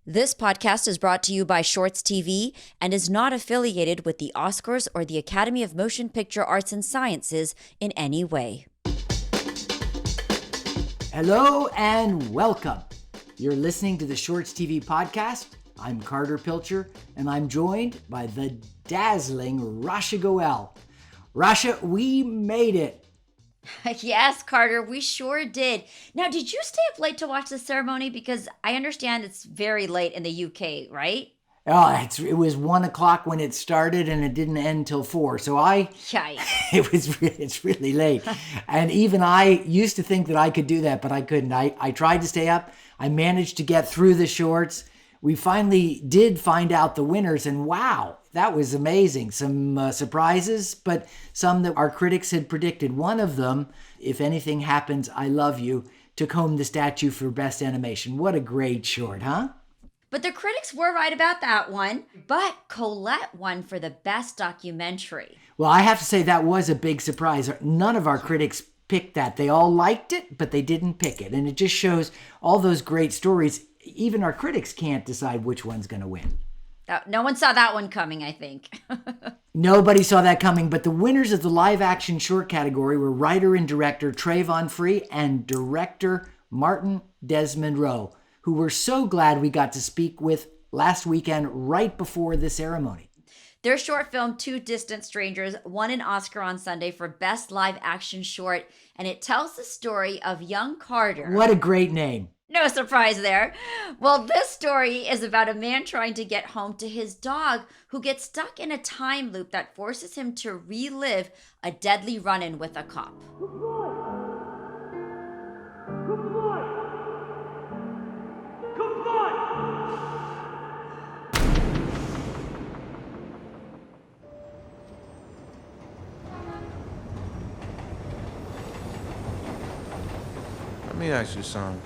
This podcast is brought to you by ShortsTV and is not affiliated with the Oscars or the Academy of Motion Picture Arts and Sciences in any way. Hello and welcome. You're listening to the Shorts TV podcast. I'm Carter Pilcher, and I'm joined by the dazzling Rasha Goel. Rasha, we made it. Yes, Carter, we sure did. Now, did you stay up late to watch the ceremony? Because I understand it's very late in the UK, right? Oh, it was 1 o'clock when it started, and it didn't end till 4. So Yikes. it's really late. And even I used to think that I could do that, but I couldn't. I tried to stay up. I managed to get through the shorts. We finally did find out the winners, and wow, that was amazing. Some surprises, but some that our critics had predicted. One of them, If Anything Happens, I Love You, took home the statue for Best Animation. What a great short, huh? But the critics were right about that one. But Colette won for the best documentary. Well, I have to say that was a big surprise. None of our critics picked that. They all liked it, but they didn't pick it. And it just shows all those great stories. Even our critics can't decide which one's going to win. No one saw that one coming, I think. Nobody saw that coming, but the winners of the live action short category were writer and director Travon and director Martin Desmond, who we're so glad we got to speak with last weekend right before the ceremony. Their short film, Two Distant Strangers, won an Oscar on Sunday for Best Live Action Short, and it tells the story of young Carter. What a great name. No surprise there. Well, this story is about a man trying to get home to his dog who gets stuck in a time loop that forces him to relive a deadly run-in with a cop. Let me ask you something.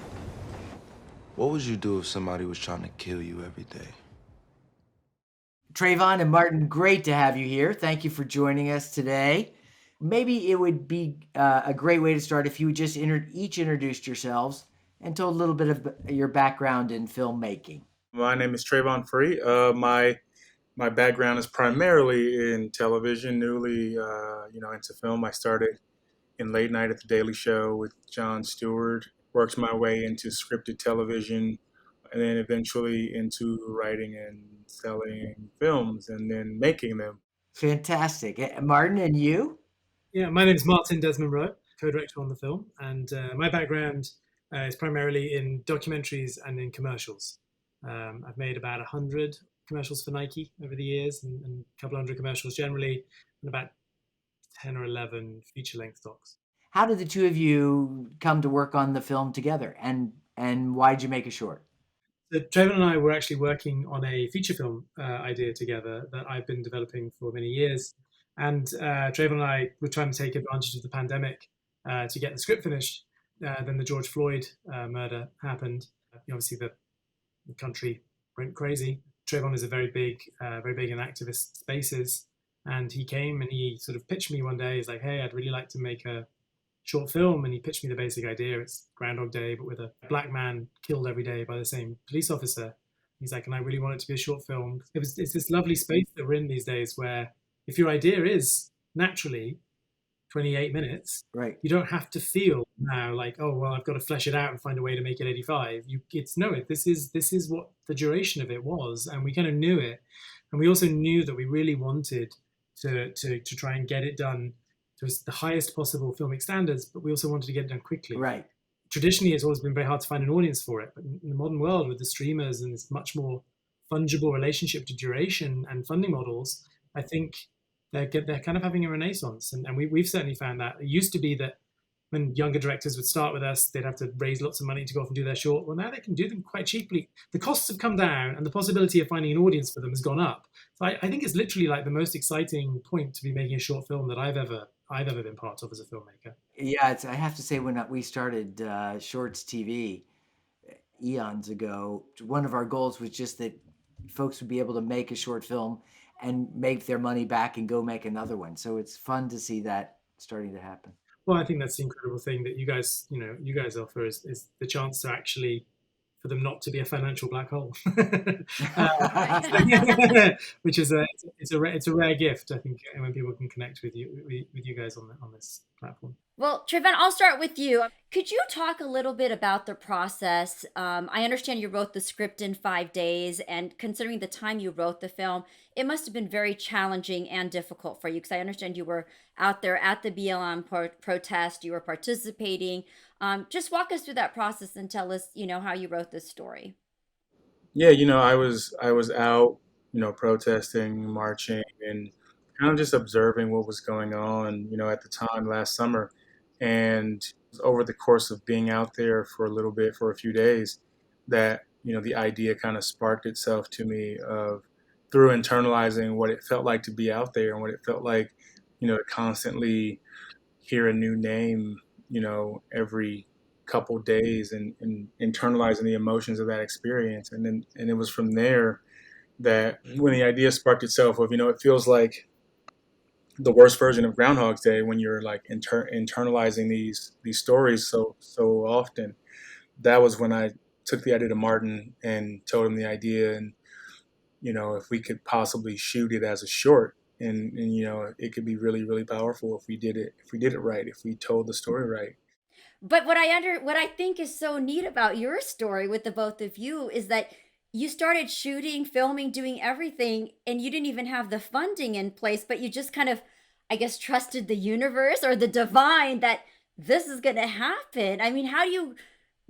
What would you do if somebody was trying to kill you every day? Travon and Martin, great to have you here. Thank you for joining us today. Maybe it would be a great way to start if you would just each introduced yourselves and told a little bit of your background in filmmaking. My name is Travon Free. My background is primarily in television, newly into film. I started in late night at the Daily Show with Jon Stewart, worked my way into scripted television, and then eventually into writing and selling films and then making them. Fantastic. Martin, and you? Yeah, my name is Martin Desmond, co-director on the film, and my background is primarily in documentaries and in commercials. I've made about 100 commercials for Nike over the years, and a couple hundred commercials generally, and about 10 or 11 feature-length docs. How did the two of you come to work on the film together, and why did you make a short? So Travon and I were actually working on a feature film idea together that I've been developing for many years. And Travon and I were trying to take advantage of the pandemic to get the script finished. Then the George Floyd murder happened. Obviously, the country went crazy. Travon is a very big in activist spaces. And he came and he sort of pitched me one day. He's like, hey, I'd really like to make a short film. And he pitched me the basic idea. It's Groundhog Day, but with a black man killed every day by the same police officer. He's like, and I really want it to be a short film. It's this lovely space that we're in these days where if your idea is naturally 28 minutes, right, you don't have to feel now like, oh, well, I've got to flesh it out and find a way to make it 85. This is what the duration of it was. And we kind of knew it. And we also knew that we really wanted to try and get it done to the highest possible filmic standards, but we also wanted to get it done quickly. Right. Traditionally, it's always been very hard to find an audience for it, but in the modern world with the streamers and this much more fungible relationship to duration and funding models, I think they're kind of having a renaissance. And we've certainly found that. It used to be that when younger directors would start with us, they'd have to raise lots of money to go off and do their short. Well, now they can do them quite cheaply. The costs have come down and the possibility of finding an audience for them has gone up. So I think it's literally like the most exciting point to be making a short film that I've ever been part of as a filmmaker. Yeah, I have to say, when we started Shorts TV eons ago, one of our goals was just that folks would be able to make a short film and make their money back and go make another one. So it's fun to see that starting to happen. Well, I think that's the incredible thing that you guys offer is the chance to actually for them not to be a financial black hole, Right. which is it's a rare gift, I think, when people can connect with you guys on this platform. Well, Trayvon, I'll start with you. Could you talk a little bit about the process? I understand you wrote the script in 5 days, and considering the time you wrote the film, it must have been very challenging and difficult for you because I understand you were out there at the BLM protest, you were participating. Just walk us through that process and tell us, how you wrote this story. Yeah, I was out, protesting, marching, and kind of just observing what was going on, at the time last summer. And over the course of being out there for a little bit, for a few days, that, the idea kind of sparked itself to me of through internalizing what it felt like to be out there and what it felt like, to constantly hear a new name, every couple days and internalizing the emotions of that experience. And it was from there that when the idea sparked itself of, it feels like the worst version of Groundhog's Day when you're like internalizing these stories so often. That was when I took the idea to Martin and told him the idea, and if we could possibly shoot it as a short, and it could be really really powerful if we did it right, if we told the story right. But what I think is so neat about your story with the both of you is that you started shooting, filming, doing everything, and you didn't even have the funding in place, but you just kind of, I guess, trusted the universe or the divine that this is going to happen. I mean, how do you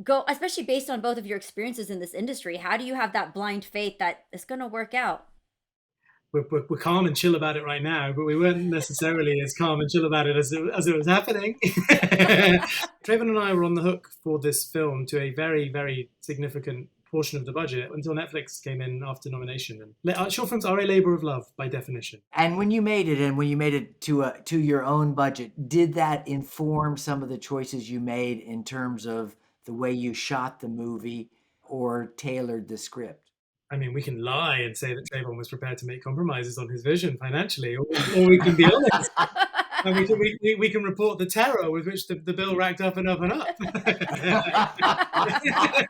go, especially based on both of your experiences in this industry, how do you have that blind faith that it's going to work out? We're calm and chill about it right now, but we weren't necessarily as calm and chill about it as it was happening. Trayvon and I were on the hook for this film to a very, very significant portion of the budget until Netflix came in after nomination. And short films are a labor of love by definition. And when you made it, to your own budget, did that inform some of the choices you made in terms of the way you shot the movie or tailored the script? I mean, we can lie and say that Trayvon was prepared to make compromises on his vision financially, or we can be honest. And we can report the terror with which the bill racked up and up and up.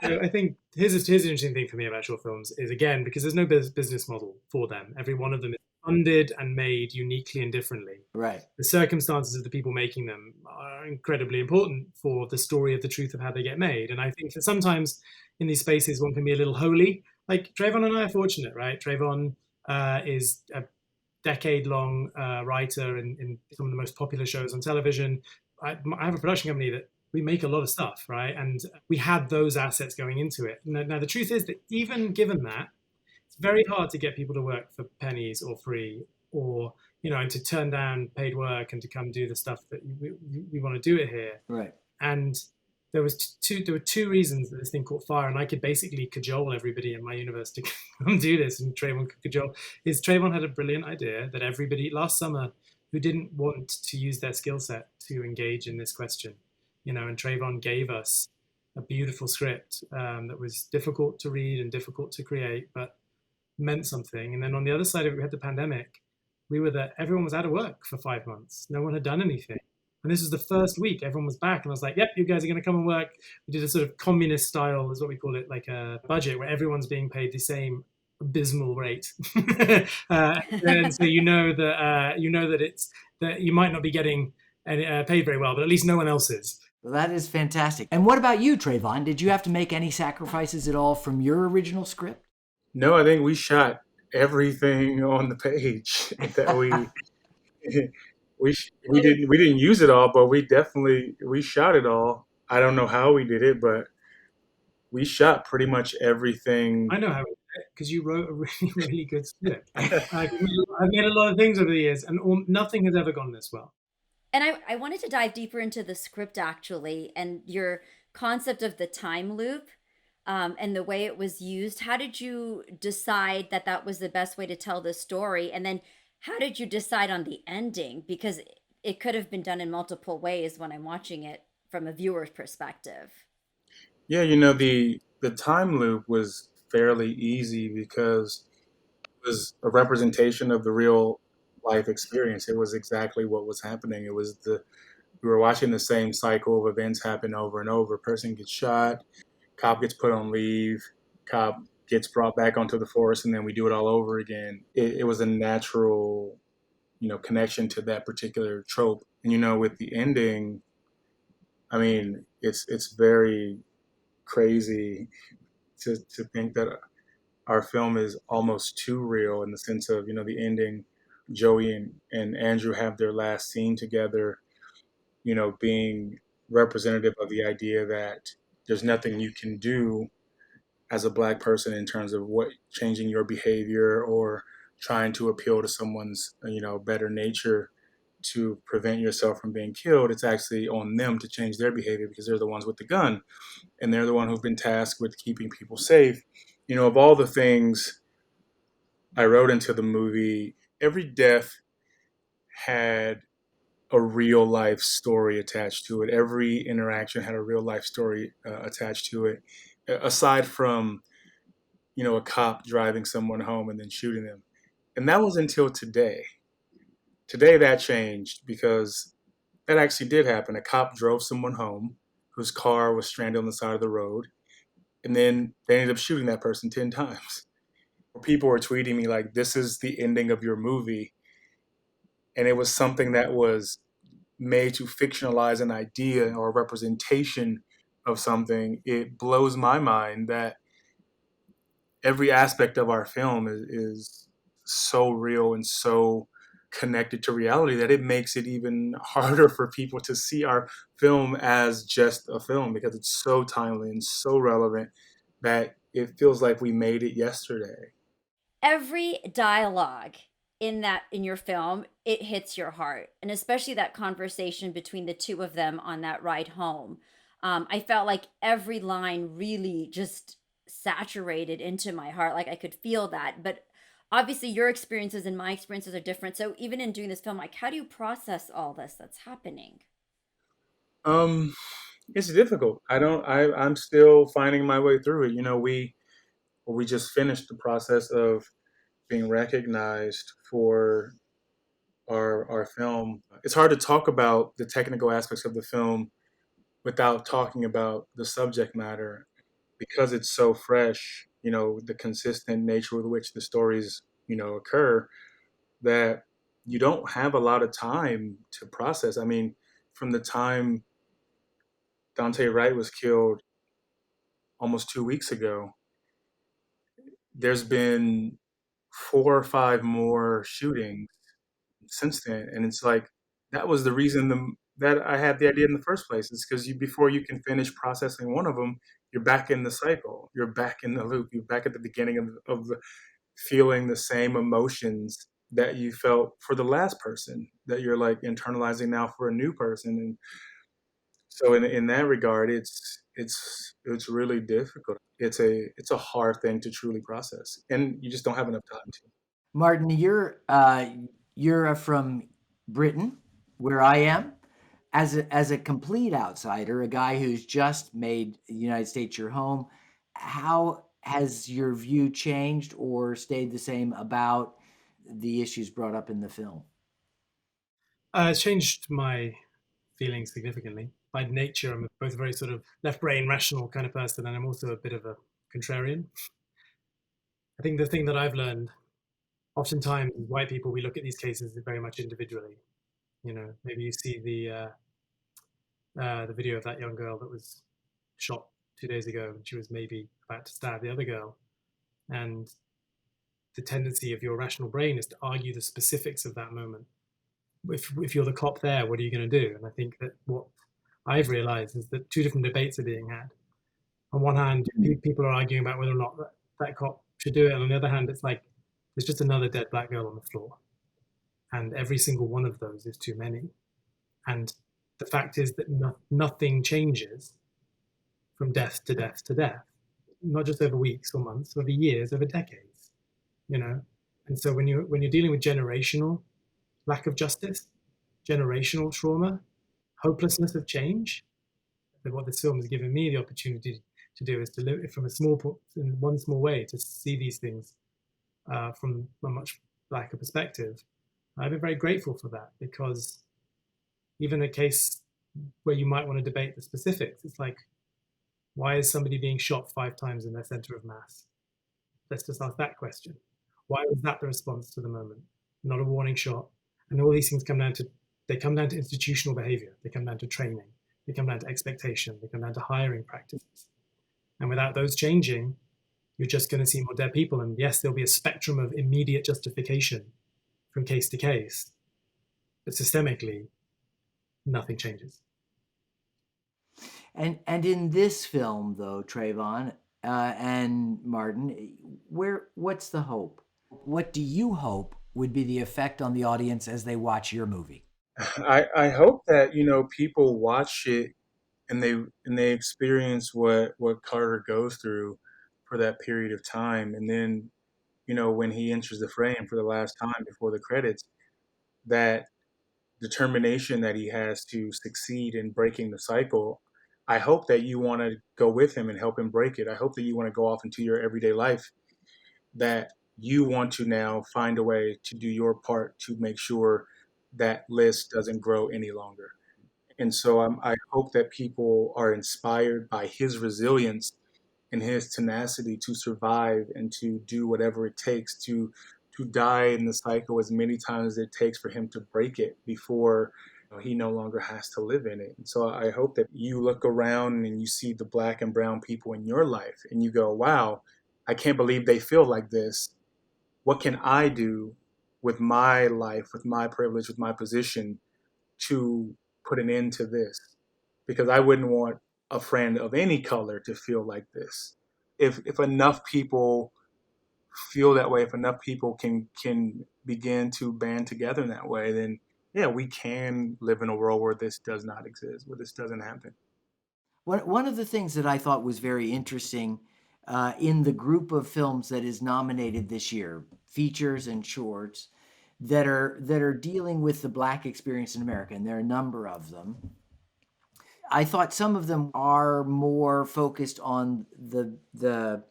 I think here's an interesting thing for me about short films is, again, because there's no business model for them. Every one of them is funded and made uniquely and differently. Right. The circumstances of the people making them are incredibly important for the story of the truth of how they get made. And I think that sometimes in these spaces, one can be a little holy. Like Travon and I are fortunate, right? Travon is a decade-long writer in some of the most popular shows on television. I have a production company that we make a lot of stuff, right? And we had those assets going into it. Now the truth is that even given that, it's very hard to get people to work for pennies or free, or and to turn down paid work and to come do the stuff that we want to do it here. Right. And there were two reasons that this thing caught fire, and I could basically cajole everybody in my universe to come do this, and Travon could cajole. Travon had a brilliant idea that everybody last summer who didn't want to use their skill set to engage in this question, and Travon gave us a beautiful script that was difficult to read and difficult to create, but meant something. And then on the other side of it, we had the pandemic. Everyone was out of work for 5 months. No one had done anything. And this was the first week everyone was back, and I was like, yep, you guys are going to come and work. We did a sort of communist style, is what we call it, like a budget where everyone's being paid the same abysmal rate. And so that you might not be getting paid very well, but at least no one else is. Well, that is fantastic. And what about you, Travon? Did you have to make any sacrifices at all from your original script? No, I think we shot everything on the page that we didn't use it all, but we shot it all. I don't know how we did it, but we shot pretty much everything. I know how we did it because you wrote a really, really good script. I've made a lot of things over the years, and nothing has ever gone this well. And I wanted to dive deeper into the script actually, and your concept of the time loop. And the way it was used. How did you decide that that was the best way to tell the story? And then how did you decide on the ending? Because it could have been done in multiple ways when I'm watching it from a viewer's perspective. Yeah, the time loop was fairly easy because it was a representation of the real life experience. It was exactly what was happening. We were watching the same cycle of events happen over and over. A person gets shot, cop gets put on leave, cop gets brought back onto the force, and then we do it all over again. It was a natural, connection to that particular trope. And with the ending, I mean, it's very crazy to think that our film is almost too real in the sense of, the ending. Joey and Andrew have their last scene together, being representative of the idea that there's nothing you can do as a black person in terms of what changing your behavior or trying to appeal to someone's better nature to prevent yourself from being killed. It's actually on them to change their behavior because they're the ones with the gun and they're the one who've been tasked with keeping people safe. Of all the things I wrote into the movie, every death had a real life story attached to it. Every interaction had a real life story attached to it, aside from a cop driving someone home and then shooting them. And that was until today. Today that changed because that actually did happen. A cop drove someone home whose car was stranded on the side of the road, and then they ended up shooting that person 10 times. People were tweeting me like, "This is the ending of your movie." And it was something that was made to fictionalize an idea or a representation of something. It blows my mind that every aspect of our film is so real and so connected to reality that it makes it even harder for people to see our film as just a film because it's so timely and so relevant that it feels like we made it yesterday. Every dialogue in your film, it hits your heart, and especially that conversation between the two of them on that ride home. I felt like every line really just saturated into my heart, like I could feel that. But obviously your experiences and my experiences are different, so even in doing this film, like, how do you process all this that's happening? Um, it's difficult. I'm still finding my way through it. We just finished the process of being recognized for our film. It's hard to talk about the technical aspects of the film without talking about the subject matter because it's so fresh, the consistent nature with which the stories, occur, that you don't have a lot of time to process. I mean, from the time Dante Wright was killed almost 2 weeks ago, there's been 4 or 5 more shootings since then, and it's like that was the reason that I had the idea in the first place. Is because before you can finish processing one of them, you're back in the cycle, you're back in the loop, you're back at the beginning of the feeling the same emotions that you felt for the last person that you're like internalizing now for a new person. And so in that regard, it's really difficult. It's a hard thing to truly process, and you just don't have enough time to. Martin, you're from Britain, where I am. As a complete outsider, a guy who's just made the United States your home, how has your view changed or stayed the same about the issues brought up in the film? It's changed my feelings significantly. By nature, I'm both a very sort of left brain, rational kind of person, and I'm also a bit of a contrarian. I think the thing that I've learned, oftentimes, white people, we look at these cases very much individually. Maybe you see the video of that young girl that was shot 2 days ago, and she was maybe about to stab the other girl, and the tendency of your rational brain is to argue the specifics of that moment. If you're the cop there, what are you going to do? And I think that what I've realized is that two different debates are being had. On one hand, people are arguing about whether or not that cop should do it, and on the other hand, it's like there's just another dead black girl on the floor, and every single one of those is too many. And the fact is that nothing changes from death to death to death, not just over weeks or months, over years, over decades. You know, and so when you're dealing with generational lack of justice, generational trauma, hopelessness of change, then what this film has given me the opportunity to do is to live from in one small way, to see these things from a much blacker perspective. I've been very grateful for that, because even a case where you might want to debate the specifics, it's like Why is somebody being shot 5 times in their center of mass? Let's just ask that question. Why was that the response to the moment? Not a warning shot. And all these things come down to, they come down to institutional behavior. They come down to training. They come down to expectation. They come down to hiring practices. And without those changing, you're just going to see more dead people. And yes, there'll be a spectrum of immediate justification from case to case, but systemically, nothing changes. And in this film, though, Travon and Martin, what's the hope? What do you hope would be the effect on the audience as they watch your movie? I hope that, people watch it and they experience what Carter goes through for that period of time, and then, when he enters the frame for the last time before the credits, that determination that he has to succeed in breaking the cycle. I hope that you want to go with him and help him break it. I hope that you want to go off into your everyday life, that you want to now find a way to do your part to make sure that list doesn't grow any longer. And so I hope that people are inspired by his resilience and his tenacity to survive and to do whatever it takes to die in the cycle as many times as it takes for him to break it before he no longer has to live in it. And so I hope that you look around and you see the black and brown people in your life and you go, wow, I can't believe they feel like this. What can I do with my life, with my privilege, with my position to put an end to this? Because I wouldn't want a friend of any color to feel like this. If enough people feel that way, if enough people can begin to band together in that way, then yeah, we can live in a world where this does not exist, where this doesn't happen. One of the things that I thought was very interesting in the group of films that is nominated this year, features and shorts, that are dealing with the Black experience in America, and there are a number of them. I thought some of them are more focused on the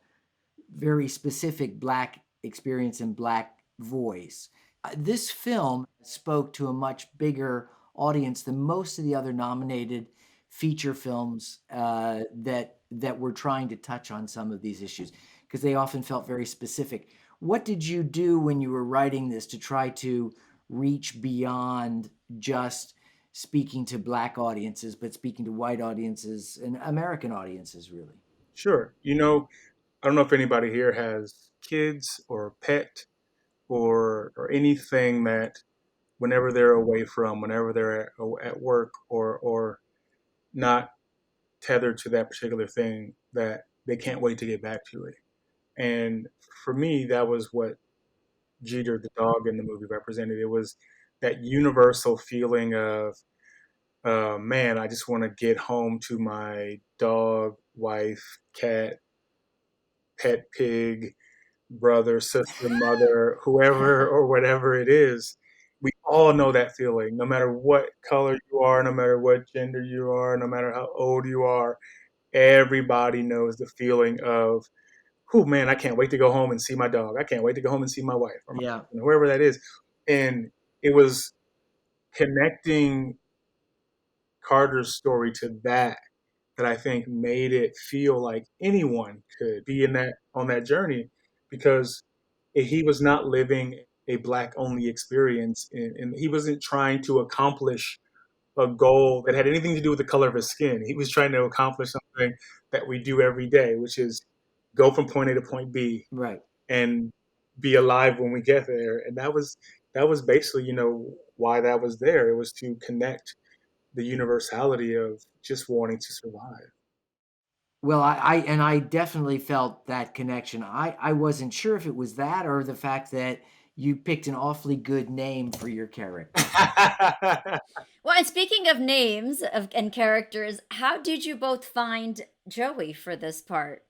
very specific Black experience and Black voice. This film spoke to a much bigger audience than most of the other nominated feature films that were trying to touch on some of these issues, because they often felt very specific. What did you do when you were writing this to try to reach beyond just speaking to Black audiences, but speaking to white audiences and American audiences, really? Sure. I don't know if anybody here has kids or a pet or anything that whenever they're away from, whenever they're at work or not tethered to that particular thing, that they can't wait to get back to it. And for me, that was what Jeter, the dog in the movie, represented. It was that universal feeling of, man, I just want to get home to my dog, wife, cat, pet pig, brother, sister, mother, whoever or whatever it is. We all know that feeling, no matter what color you are, no matter what gender you are, no matter how old you are. Everybody knows the feeling of, oh man, I can't wait to go home and see my dog. I can't wait to go home and see my wife or my Yeah. husband, whoever that is. And it was connecting Carter's story to that I think made it feel like anyone could be in that on that journey, because he was not living a black only experience, and he wasn't trying to accomplish a goal that had anything to do with the color of his skin. He was trying to accomplish something that we do every day, which is go from point A to point B Right. and be alive when we get there. And that was basically, why that was there. It was to connect the universality of just wanting to survive. Well, I definitely felt that connection. I wasn't sure if it was that or the fact that you picked an awfully good name for your character. Well, and speaking of names and characters, how did you both find Joey for this part?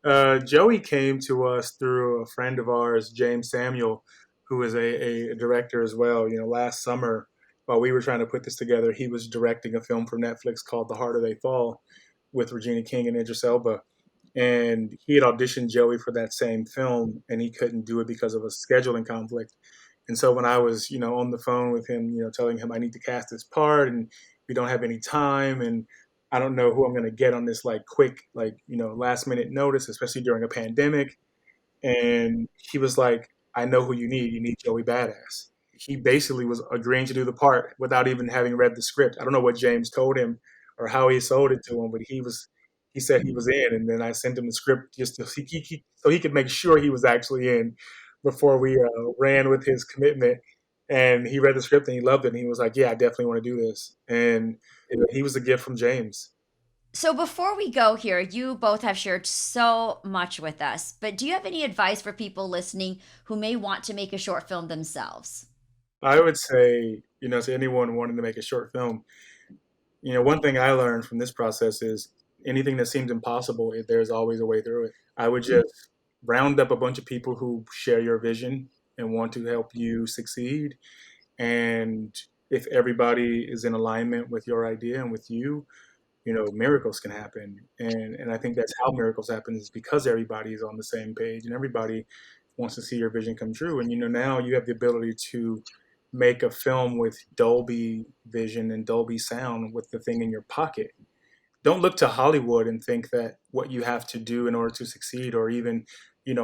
Joey came to us through a friend of ours, James Samuel, who is a director as well. Last summer, while we were trying to put this together, he was directing a film for Netflix called The Harder They Fall with Regina King and Idris Elba. And he had auditioned Joey for that same film, and he couldn't do it because of a scheduling conflict. And so when I was, on the phone with him, telling him I need to cast this part and we don't have any time, and I don't know who I'm going to get on this like quick, like, last minute notice, especially during a pandemic. And he was like, I know who you need. You need Joey Badass. He basically was agreeing to do the part without even having read the script. I don't know what James told him or how he sold it to him, but he said he was in, and then I sent him the script just so he could make sure he was actually in before we ran with his commitment. And he read the script and he loved it, and he was like, "Yeah, I definitely want to do this." And he was a gift from James. So before we go here, you both have shared so much with us, but do you have any advice for people listening who may want to make a short film themselves? I would say, to anyone wanting to make a short film, one thing I learned from this process is anything that seems impossible, there's always a way through it. I would just round up a bunch of people who share your vision and want to help you succeed. And if everybody is in alignment with your idea and with you, miracles can happen. And I think that's how miracles happen, is because everybody is on the same page and everybody wants to see your vision come true. And, now you have the ability to make a film with Dolby vision and Dolby sound with the thing in your pocket. Don't look to Hollywood and think that what you have to do in order to succeed or even,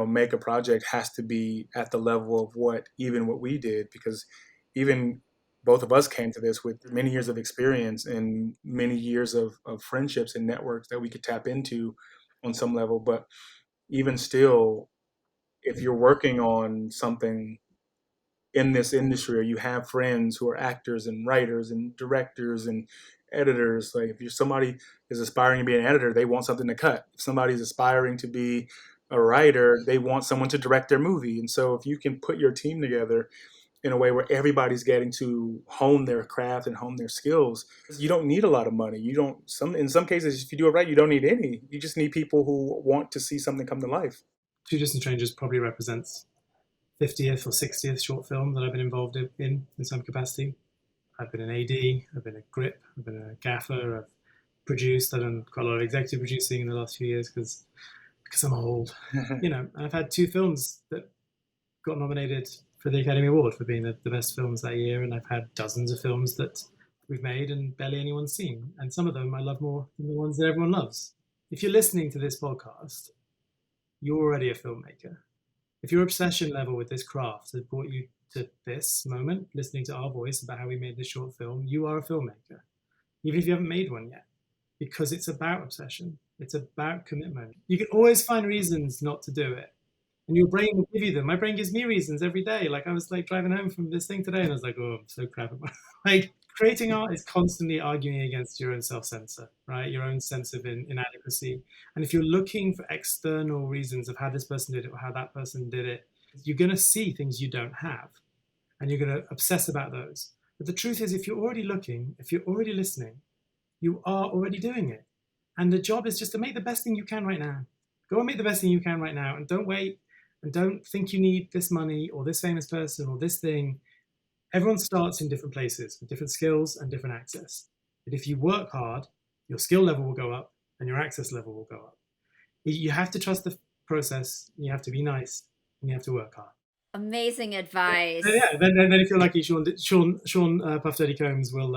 make a project has to be at the level of what we did, because even both of us came to this with many years of experience and many years of friendships and networks that we could tap into on some level. But even still, if you're working on something in this industry, or you have friends who are actors and writers and directors and editors, like if somebody is aspiring to be an editor, they want something to cut. If somebody's aspiring to be a writer, they want someone to direct their movie. And so if you can put your team together in a way where everybody's getting to hone their craft and hone their skills, you don't need a lot of money. In some cases, if you do it right, you don't need any. You just need people who want to see something come to life. Two Distant Strangers probably represents 50th or 60th short film that I've been involved in some capacity. I've been an AD, I've been a grip, I've been a gaffer, I've produced, I've done quite a lot of executive producing in the last few years because I'm old. And I've had 2 films that got nominated for the Academy Award for being the best films that year, and I've had dozens of films that we've made and barely anyone's seen, and some of them I love more than the ones that everyone loves. If you're listening to this podcast, you're already a filmmaker. If your obsession level with this craft has brought you to this moment, listening to our voice about how we made this short film, you are a filmmaker, even if you haven't made one yet, because it's about obsession. It's about commitment. You can always find reasons not to do it, and your brain will give you them. My brain gives me reasons every day. Like I was like driving home from this thing today and I was like, oh, I'm so crap. Like creating art is constantly arguing against your own self-censor, right? Your own sense of inadequacy. And if you're looking for external reasons of how this person did it or how that person did it, you're going to see things you don't have and you're going to obsess about those. But the truth is, if you're already looking, if you're already listening, you are already doing it. And the job is just to make the best thing you can right now. Go and make the best thing you can right now, and don't wait. And don't think you need this money or this famous person or this thing. Everyone starts in different places with different skills and different access. But if you work hard, your skill level will go up and your access level will go up. You have to trust the process, you have to be nice, and you have to work hard. Amazing advice. Yeah, then if you're lucky, Sean Puff Daddy Combs will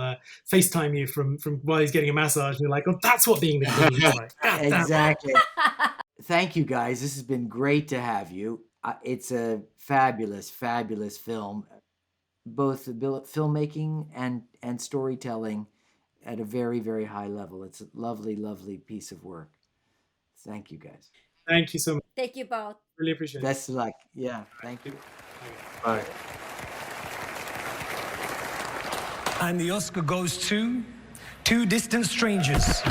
FaceTime you from while he's getting a massage, and you're like, oh, that's what being the cool looks like. Exactly. Thank you, guys. This has been great to have you. It's a fabulous, fabulous film, both filmmaking and storytelling at a very, very high level. It's a lovely, lovely piece of work. Thank you, guys. Thank you so much. Thank you both. Really appreciate it. Best of luck. Yeah, thank you. Bye. And the Oscar goes to Two Distant Strangers,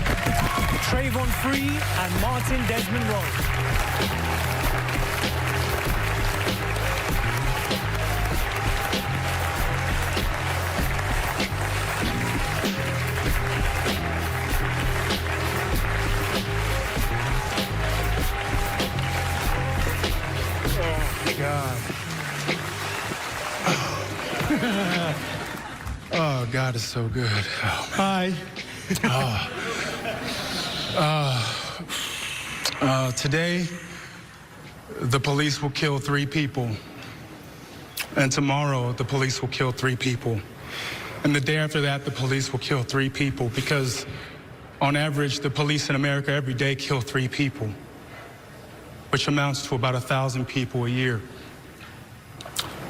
Travon and Martin Desmond Rowe. Oh, God is so good. Oh, Hi. Today, the police will kill 3 people. And tomorrow, the police will kill 3 people. And the day after that, the police will kill 3 people because On average, the police in America every day kill 3 people, which amounts to about 1,000 people a year.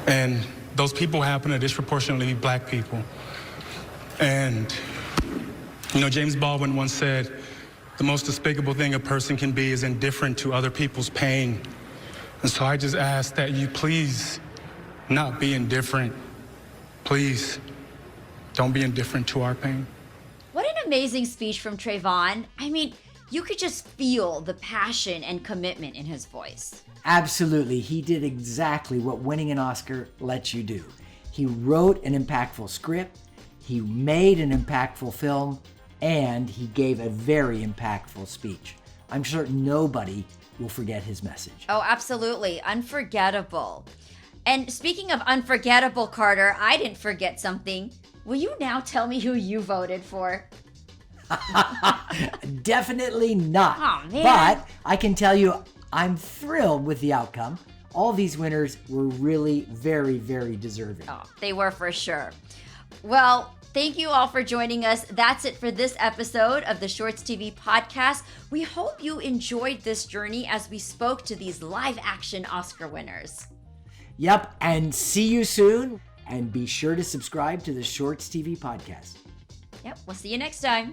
And those people happen to disproportionately be black people. And, you know, James Baldwin once said, the most despicable thing a person can be is indifferent to other people's pain. And so I just ask that you please not be indifferent. Please don't be indifferent to our pain. What an amazing speech from Travon. I mean, you could just feel the passion and commitment in his voice. Absolutely. He did exactly what winning an Oscar lets you do. He wrote an impactful script, he made an impactful film, and he gave a very impactful speech. I'm sure nobody will forget his message. Oh, absolutely. Unforgettable. And speaking of unforgettable, Carter, I didn't forget something. Will you now tell me who you voted for? Definitely not. Oh, man. But I can tell you, I'm thrilled with the outcome. All these winners were really very, very deserving. Oh, they were for sure. Well, thank you all for joining us. That's it for this episode of the ShortsTV podcast. We hope you enjoyed this journey as we spoke to these live action Oscar winners. Yep, and see you soon. And be sure to subscribe to the ShortsTV podcast. Yep, we'll see you next time.